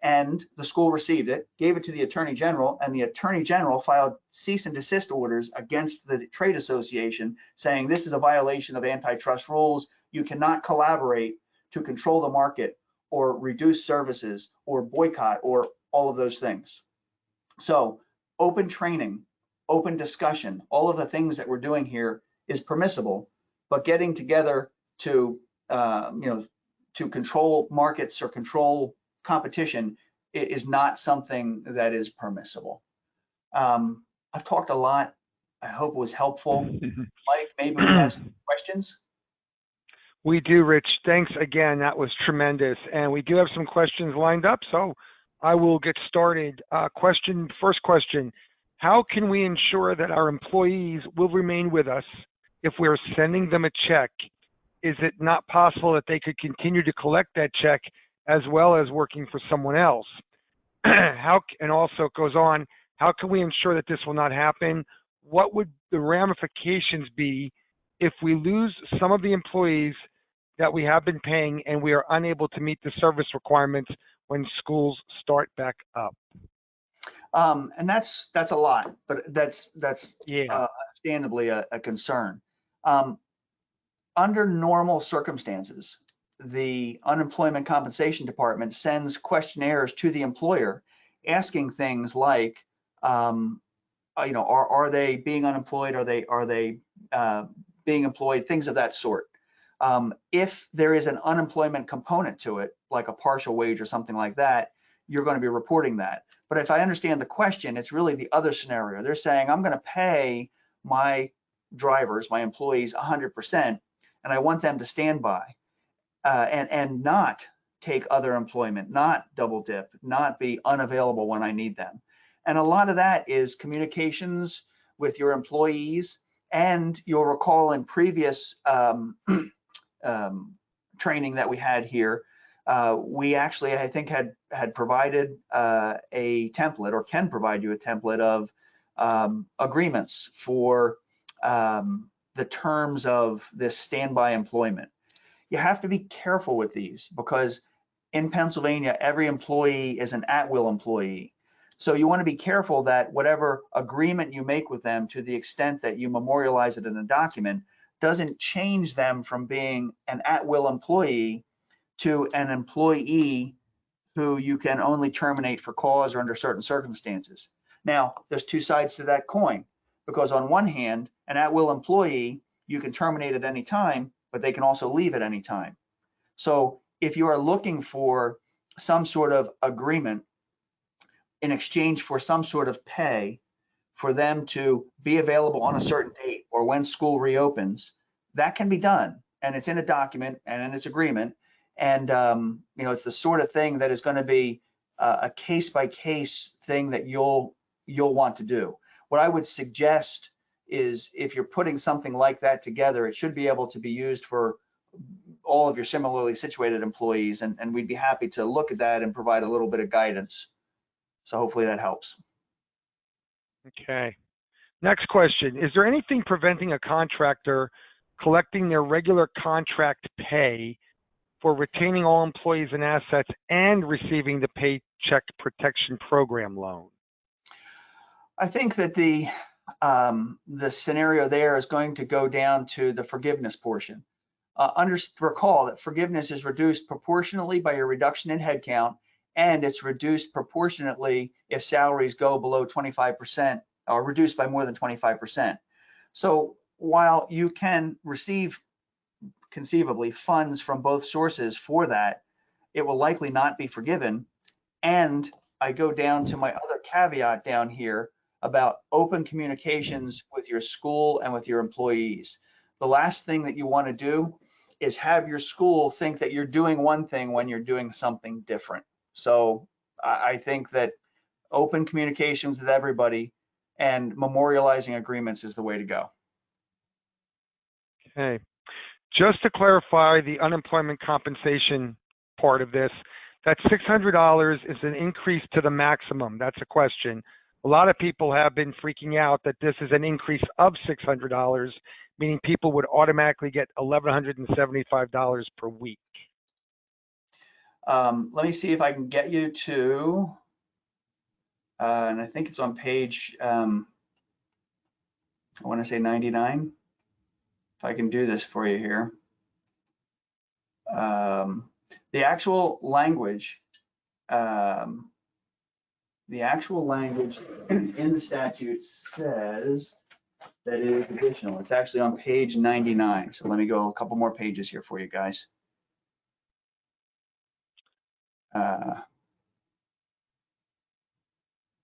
Speaker 2: And the school received it, gave it to the attorney general, and the attorney general filed cease and desist orders against the trade association saying this is a violation of antitrust rules. You cannot collaborate to control the market or reduce services or boycott or all of those things. So open training, open discussion, all of the things that we're doing here is permissible, but getting together to to control markets or control competition is not something that is permissible. I've talked a lot. I hope it was helpful. Mike, maybe we have some questions.
Speaker 1: We do, Rich. Thanks again. That was tremendous. And we do have some questions lined up, so I will get started. First question, how can we ensure that our employees will remain with us if we're sending them a check? Is it not possible that they could continue to collect that check as well as working for someone else? And also it goes on, how can we ensure that this will not happen? What would the ramifications be if we lose some of the employees that we have been paying and we are unable to meet the service requirements when schools start back up?
Speaker 2: And that's a lot, but that's
Speaker 1: Yeah.
Speaker 2: understandably a concern. Um, Under normal circumstances, the unemployment compensation department sends questionnaires to the employer asking things like, are they being unemployed? Are they being employed? Things of that sort. If there is an unemployment component to it, like a partial wage or something like that, you're going to be reporting that. But if I understand the question, it's really the other scenario. They're saying, I'm going to pay my drivers, my employees 100%, and I want them to stand by and not take other employment, not double dip, not be unavailable when I need them. And a lot of that is communications with your employees. And you'll recall in previous training that we had here, we actually, I think, had provided a template, or can provide you a template of agreements for the terms of this standby employment. You have to be careful with these because in Pennsylvania, every employee is an at-will employee. So you want to be careful that whatever agreement you make with them, to the extent that you memorialize it in a document, doesn't change them from being an at-will employee to an employee who you can only terminate for cause or under certain circumstances. Now, there's two sides to that coin, because on one hand, an at-will employee, you can terminate at any time, but they can also leave at any time. So if you are looking for some sort of agreement in exchange for some sort of pay for them to be available on a certain date or when school reopens, that can be done. And it's in a document and in its agreement. And it's the sort of thing that is going to be a case-by-case thing that you'll want to do. What I would suggest is, if you're putting something like that together, it should be able to be used for all of your similarly situated employees, and we'd be happy to look at that and provide a little bit of guidance. So hopefully that helps.
Speaker 1: Okay. Next question. Is there anything preventing a contractor collecting their regular contract pay for retaining all employees and assets and receiving the Paycheck Protection Program loan?
Speaker 2: I think that the scenario there is going to go down to the forgiveness portion. Recall that forgiveness is reduced proportionally by your reduction in headcount, and it's reduced proportionately if salaries go below 25% or reduced by more than 25%. So while you can receive conceivably funds from both sources for that, it will likely not be forgiven. And I go down to my other caveat down here about open communications with your school and with your employees. The last thing that you want to do is have your school think that you're doing one thing when you're doing something different. So I think that open communications with everybody and memorializing agreements is the way to go.
Speaker 1: Okay. Just to clarify the unemployment compensation part of this, that $600 is an increase to the maximum. That's a question. A lot of people have been freaking out that this is an increase of $600, meaning people would automatically get $1,175 per week.
Speaker 2: Let me see if I can get you to, and I think it's on page, I want to say 99. If I can do this for you here. The actual language in the statute says that it is additional. It's actually on page 99. So let me go a couple more pages here for you guys.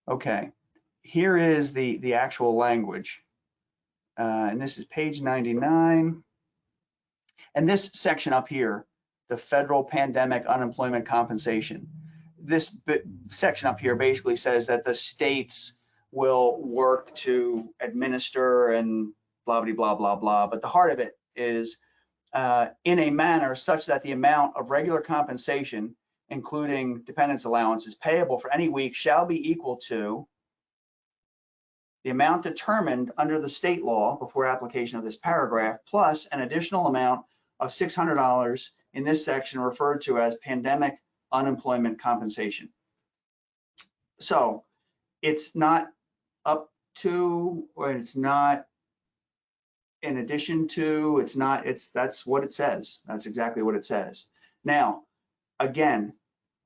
Speaker 2: Okay, here is the actual language. And this is page 99. And this section up here, the federal pandemic unemployment compensation. This section up here basically says that the states will work to administer and blah, blah, blah, blah, blah. But the heart of it is in a manner such that the amount of regular compensation, including dependence allowances, payable for any week shall be equal to the amount determined under the state law before application of this paragraph, plus an additional amount of $600 in this section referred to as pandemic unemployment compensation. So it's not up to, or it's not in addition to, it's not, that's what it says. That's exactly what it says. Now, again,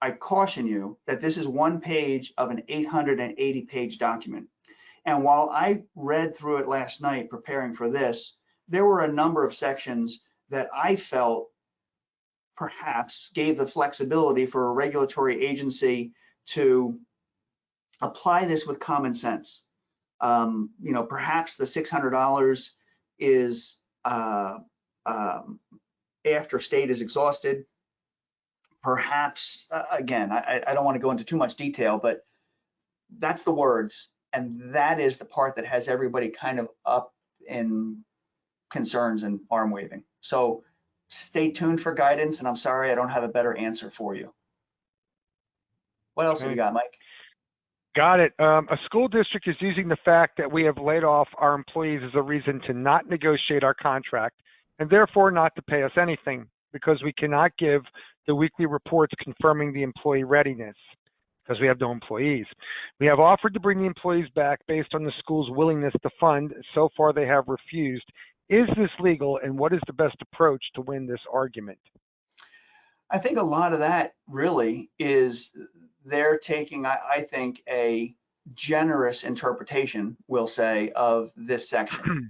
Speaker 2: I caution you that this is one page of an 880-page document. And while I read through it last night preparing for this, there were a number of sections that I felt perhaps gave the flexibility for a regulatory agency to apply this with common sense. You know, perhaps the $600 is after state is exhausted. Perhaps, again, I don't want to go into too much detail, but that's the words. And that is the part that has everybody kind of up in concerns and arm waving. So stay tuned for guidance. And I'm sorry, I don't have a better answer for you. What else have you got, Mike?
Speaker 1: Got it. A school district is using the fact that we have laid off our employees as a reason to not negotiate our contract and therefore not to pay us anything because we cannot give the weekly reports confirming the employee readiness because we have no employees. We have offered to bring the employees back based on the school's willingness to fund. So far, they have refused. Is this legal, and what is the best approach to win this argument?
Speaker 2: I think a lot of that really is they're taking, I think, a generous interpretation, we'll say, of this section.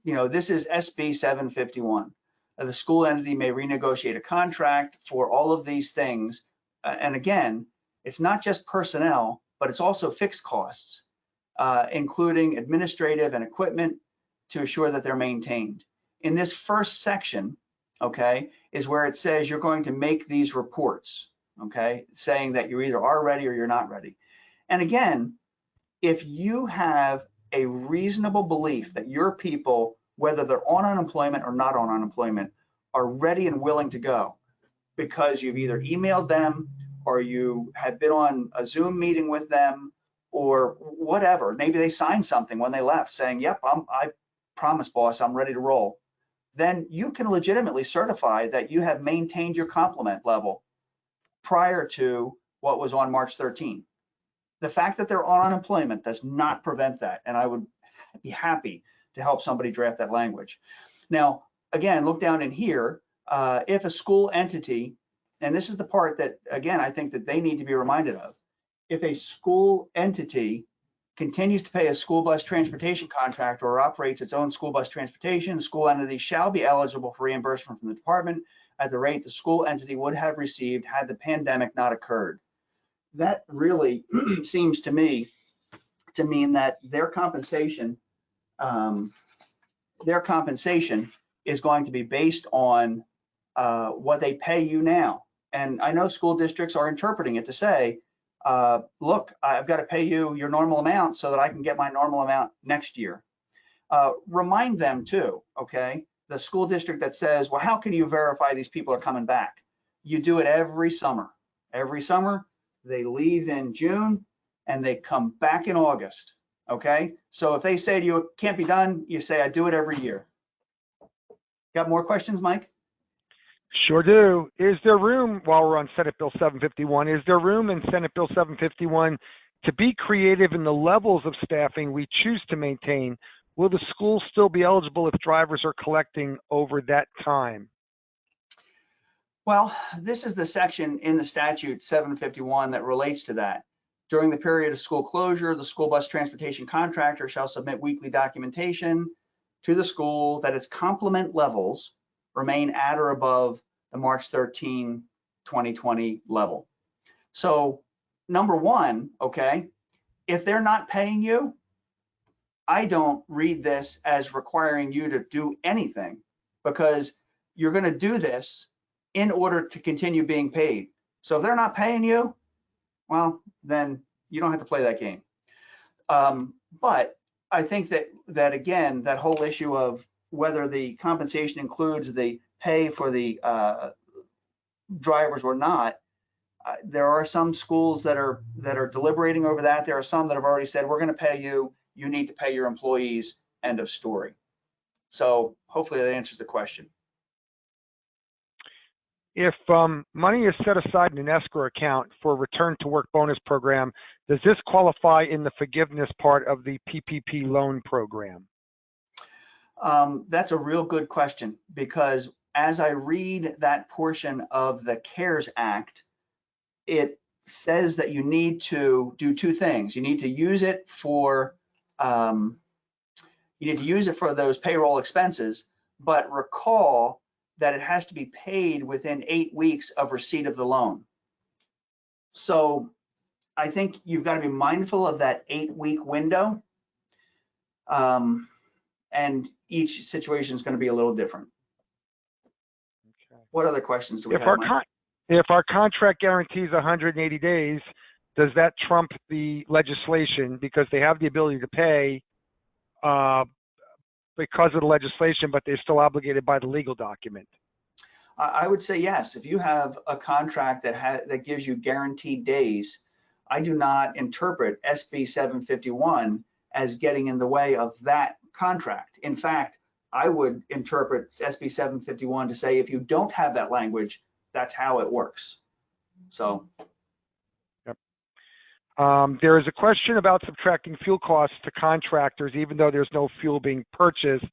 Speaker 2: You know, this is SB 751. The school entity may renegotiate a contract for all of these things. And again, it's not just personnel, but it's also fixed costs, including administrative and equipment to assure that they're maintained. In this first section, okay, is where it says you're going to make these reports, okay, saying that you either are ready or you're not ready. And again, if you have a reasonable belief that your people, whether they're on unemployment or not on unemployment, are ready and willing to go because you've either emailed them or you have been on a Zoom meeting with them or whatever, maybe they signed something when they left saying, yep, I promise, boss, I'm ready to roll, then you can legitimately certify that you have maintained your complement level prior to what was on March 13. The fact that they're on unemployment does not prevent that, and I would be happy to help somebody draft that language. Now, again, look down in here. If a school entity, and this is the part that, again, I think that they need to be reminded of, if a school entity continues to pay a school bus transportation contractor or operates its own school bus transportation, the school entity shall be eligible for reimbursement from the department at the rate the school entity would have received had the pandemic not occurred. That really seems to me to mean that their compensation is going to be based on what they pay you now. And I know school districts are interpreting it to say, look, I've got to pay you your normal amount so that I can get my normal amount next year. Remind them too, okay? The school district that says, well, how can you verify these people are coming back? You do it every summer. Every summer, they leave in June and they come back in August, okay? So if they say to you, it can't be done, you say, I do it every year. Got more questions, Mike?
Speaker 1: Sure do. Is there room, while we're on Senate Bill 751, is there room in Senate Bill 751 to be creative in the levels of staffing we choose to maintain? Will the school still be eligible if drivers are collecting over that time?
Speaker 2: Well, this is the section in the statute 751 that relates to that. During the period of school closure, the school bus transportation contractor shall submit weekly documentation to the school that its complement levels remain at or above the March 13, 2020 level. So number one, okay, if they're not paying you, I don't read this as requiring you to do anything because you're going to do this in order to continue being paid. So if they're not paying you, well, then you don't have to play that game. But I think that again, that whole issue of whether the compensation includes the pay for the drivers or not, there are some schools that are deliberating over that. There are some that have already said, we're going to pay you you need to pay your employees, end of story. So hopefully that answers the question.
Speaker 1: If money is set aside in an escrow account for a return to work bonus program, does this qualify in the forgiveness part of the PPP loan program?
Speaker 2: That's a real good question, because as I read that portion of the CARES Act, it says that you need to do two things. You need to use it for those payroll expenses, but recall that it has to be paid within 8 weeks of receipt of the loan. So I think you've got to be mindful of that 8-week window. And each situation is going to be a little different.
Speaker 1: Okay.
Speaker 2: What other questions do we have, Mike?
Speaker 1: If our contract guarantees 180 days, does that trump the legislation because they have the ability to pay because of the legislation, but they're still obligated by the legal document?
Speaker 2: I would say yes. If you have a contract that gives you guaranteed days, I do not interpret SB 751 as getting in the way of that contract. In fact, I would interpret SB 751 to say if you don't have that language, that's how it works. So.
Speaker 1: Yep. There is a question about subtracting fuel costs to contractors, even though there's no fuel being purchased.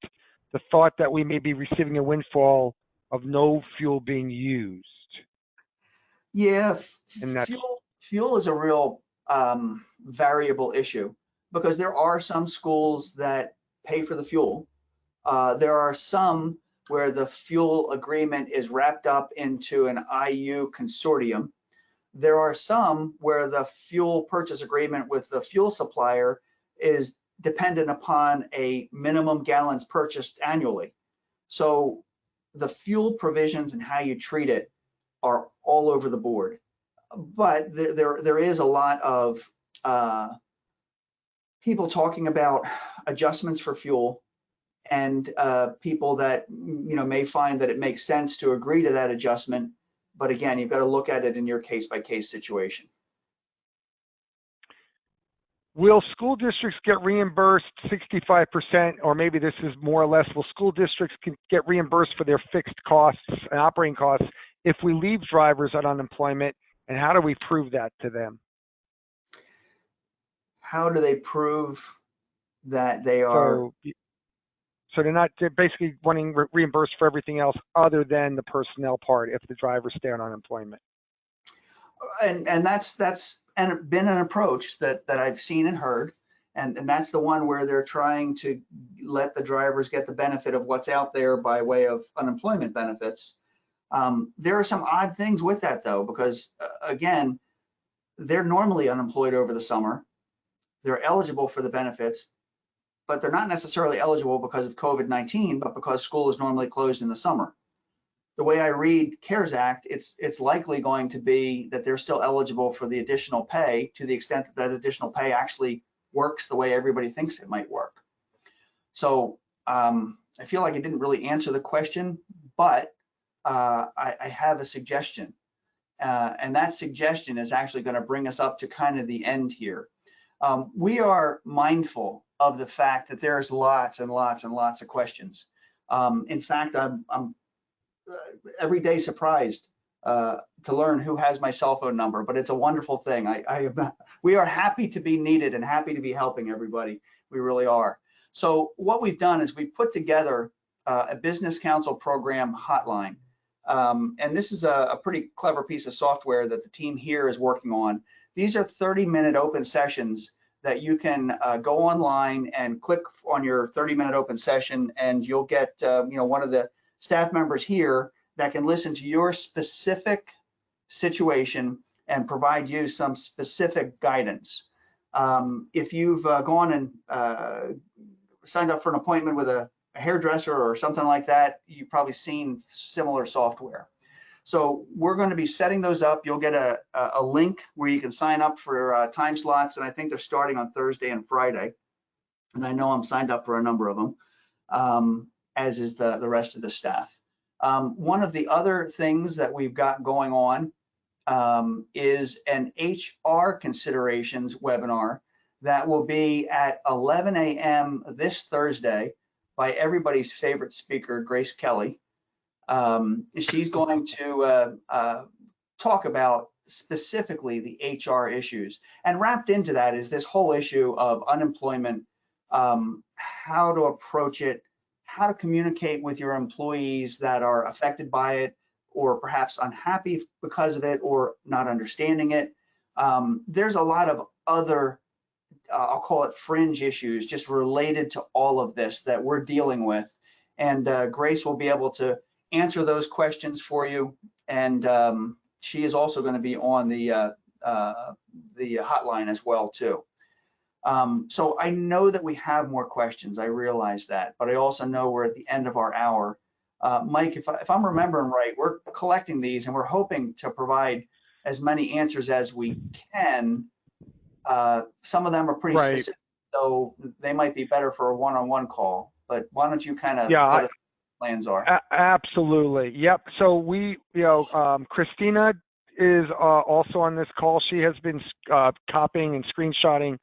Speaker 1: The thought that we may be receiving a windfall of no fuel being used.
Speaker 2: Yeah, fuel is a real variable issue, because there are some schools that pay for the fuel. There are some where the fuel agreement is wrapped up into an IU consortium. There are some where the fuel purchase agreement with the fuel supplier is dependent upon a minimum gallons purchased annually. So the fuel provisions and how you treat it are all over the board. But there is a lot of people talking about adjustments for fuel, and people that may find that it makes sense to agree to that adjustment. But again, you've got to look at it in your case-by-case situation.
Speaker 1: Will school districts get reimbursed 65%, or maybe this is more or less, will school districts get reimbursed for their fixed costs and operating costs if we leave drivers on unemployment, and how do we prove that to them?
Speaker 2: How do they prove that they are?
Speaker 1: So they're basically wanting reimbursed for everything else other than the personnel part if the drivers stay on unemployment.
Speaker 2: And that's been an approach that I've seen and heard, and that's the one where they're trying to let the drivers get the benefit of what's out there by way of unemployment benefits. There are some odd things with that though, because again, they're normally unemployed over the summer. They're eligible for the benefits, but they're not necessarily eligible because of COVID-19, but because school is normally closed in the summer. The way I read CARES Act, it's likely going to be that they're still eligible for the additional pay to the extent that that additional pay actually works the way everybody thinks it might work. So I feel like I didn't really answer the question, but I have a suggestion. And that suggestion is actually going to bring us up to kind of the end here. We are mindful of the fact that there's lots and lots and lots of questions. In fact, I'm every day surprised to learn who has my cell phone number, but it's a wonderful thing. We are happy to be needed and happy to be helping everybody. We really are. So what we've done is we've put together a business council program hotline. And this is a pretty clever piece of software that the team here is working on. These are 30-minute open sessions that you can go online and click on your 30-minute open session, and you'll get one of the staff members here that can listen to your specific situation and provide you some specific guidance. If you've gone and signed up for an appointment with a hairdresser or something like that, you've probably seen similar software. So we're going to be setting those up. You'll get a link where you can sign up for time slots, and I think they're starting on Thursday and Friday. And I know I'm signed up for a number of them, as is the rest of the staff. One of the other things that we've got going on is an HR considerations webinar That will be at 11 a.m. this Thursday by everybody's favorite speaker, Grace Kelly. She's going to talk about specifically the HR issues. And wrapped into that is this whole issue of unemployment, how to approach it, how to communicate with your employees that are affected by it, or perhaps unhappy because of it, or not understanding it. There's a lot of other, I'll call it fringe issues, just related to all of this that we're dealing with. And Grace will be able to answer those questions for you. And she is also going to be on the hotline as well too. So I know that we have more questions. I realize that, but I also know we're at the end of our hour. Mike, if I'm remembering right, we're collecting these and we're hoping to provide as many answers as we can. Some of them are pretty specific, so they might be better for a one-on-one call. But why don't you kind of let us plans are?
Speaker 1: Absolutely. Yep. So we, Christina is also on this call. She has been copying and screenshotting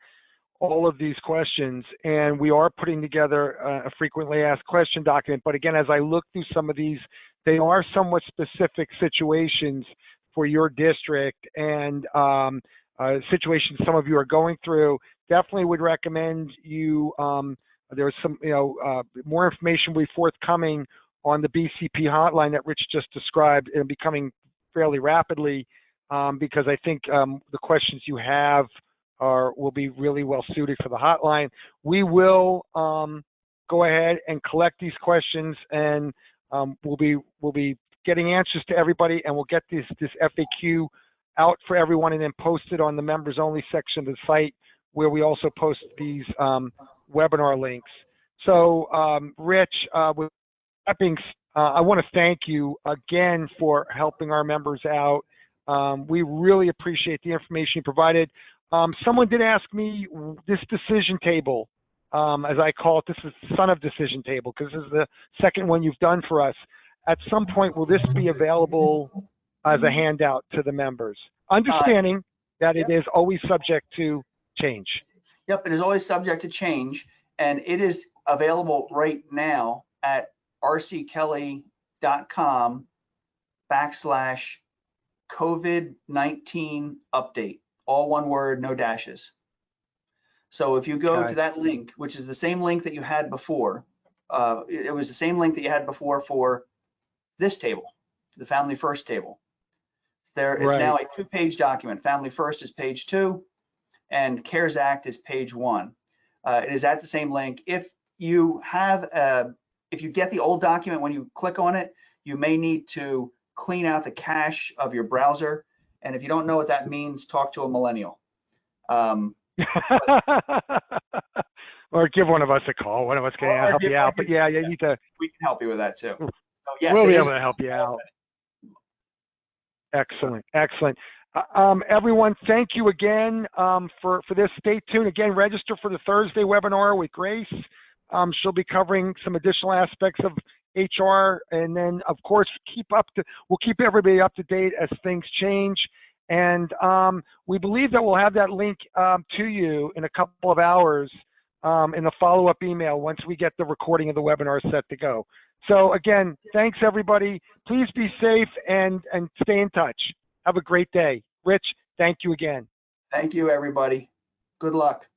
Speaker 1: all of these questions, and we are putting together a frequently asked question document. But again, as I look through some of these, they are somewhat specific situations for your district and situations some of you are going through. Definitely would recommend you, there's some, more information will be forthcoming on the BCP hotline that Rich just described and becoming fairly rapidly, because I think the questions you have will be really well suited for the hotline. We will go ahead and collect these questions, and we'll be getting answers to everybody, and we'll get this FAQ out for everyone and then post it on the members only section of the site, where we also post these webinar links. So Rich, with that being, I want to thank you again for helping our members out. We really appreciate the information you provided. Someone did ask me, this decision table, as I call it, this is the son of decision table, because this is the second one you've done for us. At some point, will this be available as a handout to the members? Understanding that it is always subject to change.
Speaker 2: Yep, it is always subject to change, and it is available right now at rckelly.com/COVID-19 update. All one word, no dashes. So if you go to that link, which is the same link that you had before, it was the same link that you had before for this table, the Family First table. It's now a 2-page document. Family First is page 2, and CARES Act is page 1. It is at the same link. If you get the old document, when you click on it, you may need to clean out the cache of your browser. And if you don't know what that means, talk to a millennial.
Speaker 1: Or give one of us a call. One of us can help you out. But yeah, you need to.
Speaker 2: We can help you with that too. So yes,
Speaker 1: we'll be able to help you out. Excellent, excellent. Everyone, thank you again for this. Stay tuned. Again, register for the Thursday webinar with Grace. She'll be covering some additional aspects of HR, and then of course we'll keep everybody up to date as things change. And we believe that we'll have that link to you in a couple of hours in a follow-up email once we get the recording of the webinar set to go. So again, thanks everybody. Please be safe and stay in touch. Have a great day. Rich, thank you again.
Speaker 2: Thank you, everybody. Good luck.